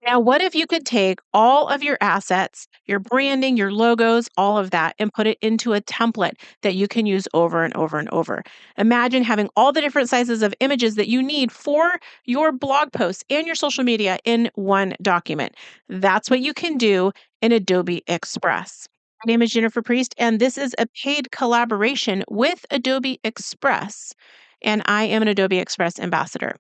Now, what if you could take all of your assets, your branding, your logos, all of that, and put it into a template that you can use over and over and over? Imagine having all the different sizes of images that you need for your blog posts and your social media in one document. That's what you can do in Adobe Express. My name is Jennifer Priest, and this is a paid collaboration with Adobe Express. And I am an Adobe Express ambassador.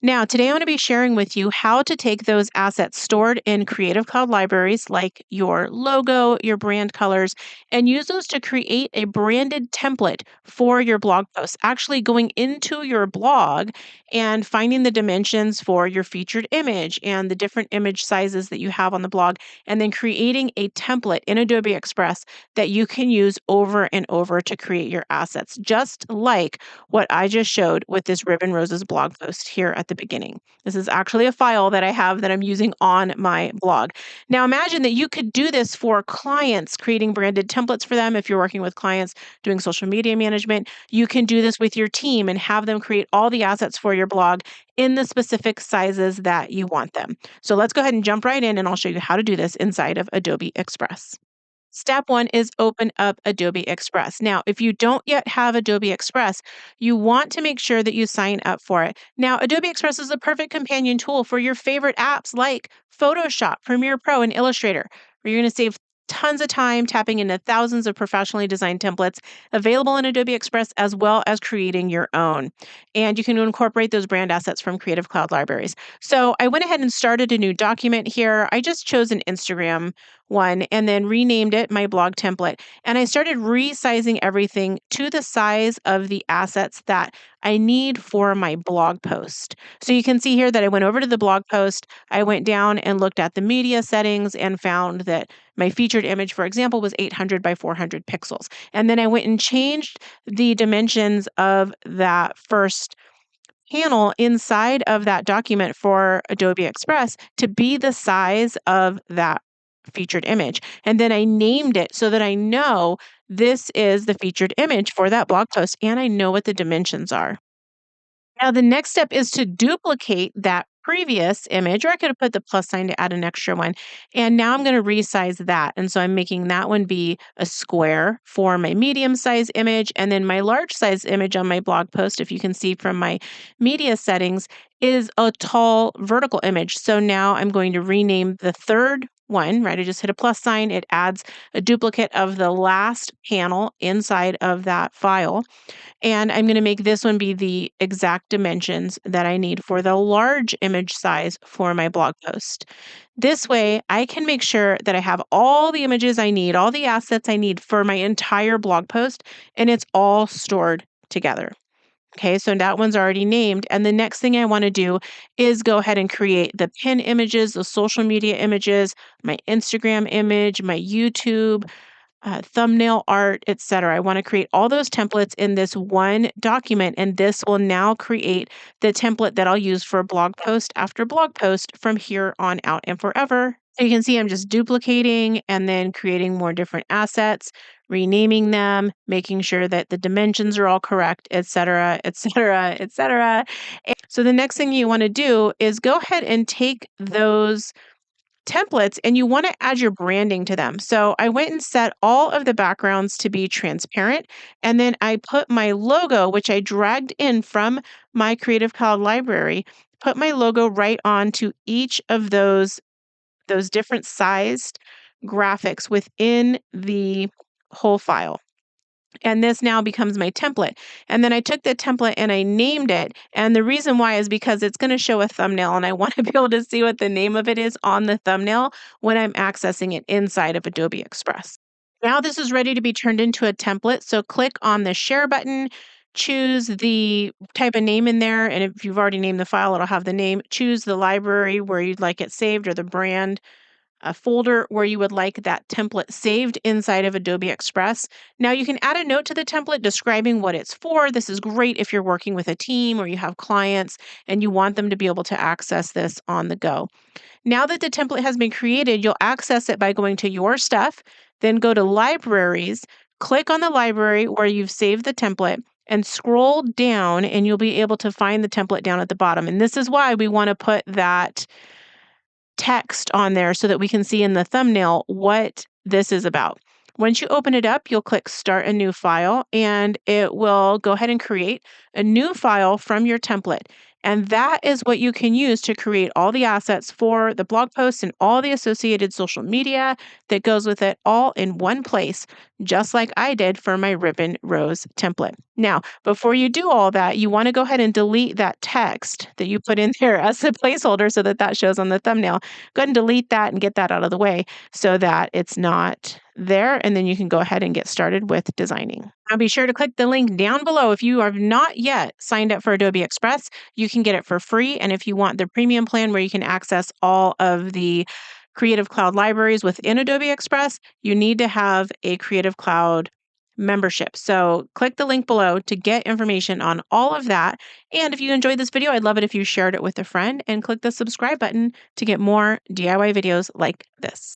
Now, today I'm going to be sharing with you how to take those assets stored in Creative Cloud libraries like your logo, your brand colors, and use those to create a branded template for your blog posts. Actually, going into your blog and finding the dimensions for your featured image and the different image sizes that you have on the blog, and then creating a template in Adobe Express that you can use over and over to create your assets, just like what I just showed with this Ribbon Roses blog post here at the beginning. This is actually a file that I have that I'm using on my blog. Now imagine that you could do this for clients, creating branded templates for them. If you're working with clients doing social media management, you can do this with your team and have them create all the assets for your blog in the specific sizes that you want them. So let's go ahead and jump right in and I'll show you how to do this inside of Adobe Express. Step one is open up Adobe Express. Now, if you don't yet have Adobe Express, you want to make sure that you sign up for it. Now, Adobe Express is a perfect companion tool for your favorite apps like Photoshop, Premiere Pro, and Illustrator, where you're going to save tons of time tapping into thousands of professionally designed templates available in Adobe Express, as well as creating your own. And you can incorporate those brand assets from Creative Cloud libraries. So I went ahead and started a new document here. I just chose an Instagram one and then renamed it my blog template. And I started resizing everything to the size of the assets that I need for my blog post. So you can see here that I went over to the blog post. I went down and looked at the media settings and found that my featured image, for example, was 800 by 400 pixels. And then I went and changed the dimensions of that first panel inside of that document for Adobe Express to be the size of that featured image. And then I named it so that I know this is the featured image for that blog post and I know what the dimensions are. Now, the next step is to duplicate that previous image, or I could have put the plus sign to add an extra one. And now I'm going to resize that. And so I'm making that one be a square for my medium size image. And then my large size image on my blog post, if you can see from my media settings, is a tall vertical image. So now I'm going to rename the third one, right? I just hit a plus sign. It adds a duplicate of the last panel inside of that file. And I'm going to make this one be the exact dimensions that I need for the large image size for my blog post. This way, I can make sure that I have all the images I need, all the assets I need for my entire blog post, and it's all stored together. Okay, so that one's already named. And the next thing I want to do is go ahead and create the pin images, the social media images, my Instagram image, my YouTube, thumbnail art, etc. I want to create all those templates in this one document, and this will now create the template that I'll use for blog post after blog post from here on out and forever. So you can see I'm just duplicating and then creating more different assets, renaming them, making sure that the dimensions are all correct, etc., etc., etc. So the next thing you want to do is go ahead and take those templates and you want to add your branding to them. So I went and set all of the backgrounds to be transparent. And then I put my logo, which I dragged in from my Creative Cloud library, put my logo right onto each of those different sized graphics within the whole file. And this now becomes my template. And then I took the template and I named it. And the reason why is because it's going to show a thumbnail and I want to be able to see what the name of it is on the thumbnail when I'm accessing it inside of Adobe Express. Now this is ready to be turned into a template. So click on the share button, choose the type of name in there. And if you've already named the file, it'll have the name. Choose the library where you'd like it saved or the brand, a folder where you would like that template saved inside of Adobe Express. Now you can add a note to the template describing what it's for. This is great if you're working with a team or you have clients and you want them to be able to access this on the go. Now that the template has been created, you'll access it by going to Your Stuff, then go to Libraries, click on the library where you've saved the template, and scroll down and you'll be able to find the template down at the bottom. And this is why we want to put that text on there so that we can see in the thumbnail what this is about. Once you open it up, you'll click Start a New File, and it will go ahead and create a new file from your template. And that is what you can use to create all the assets for the blog posts and all the associated social media that goes with it all in one place, just like I did for my ribbon rose template. Now, before you do all that, you want to go ahead and delete that text that you put in there as a placeholder so that that shows on the thumbnail. Go ahead and delete that and get that out of the way so that it's not there. And then you can go ahead and get started with designing. Now be sure to click the link down below. If you have not yet signed up for Adobe Express, you can get it for free. And if you want the premium plan where you can access all of the Creative Cloud libraries within Adobe Express, you need to have a Creative Cloud membership. So click the link below to get information on all of that. And if you enjoyed this video, I'd love it if you shared it with a friend and click the subscribe button to get more DIY videos like this.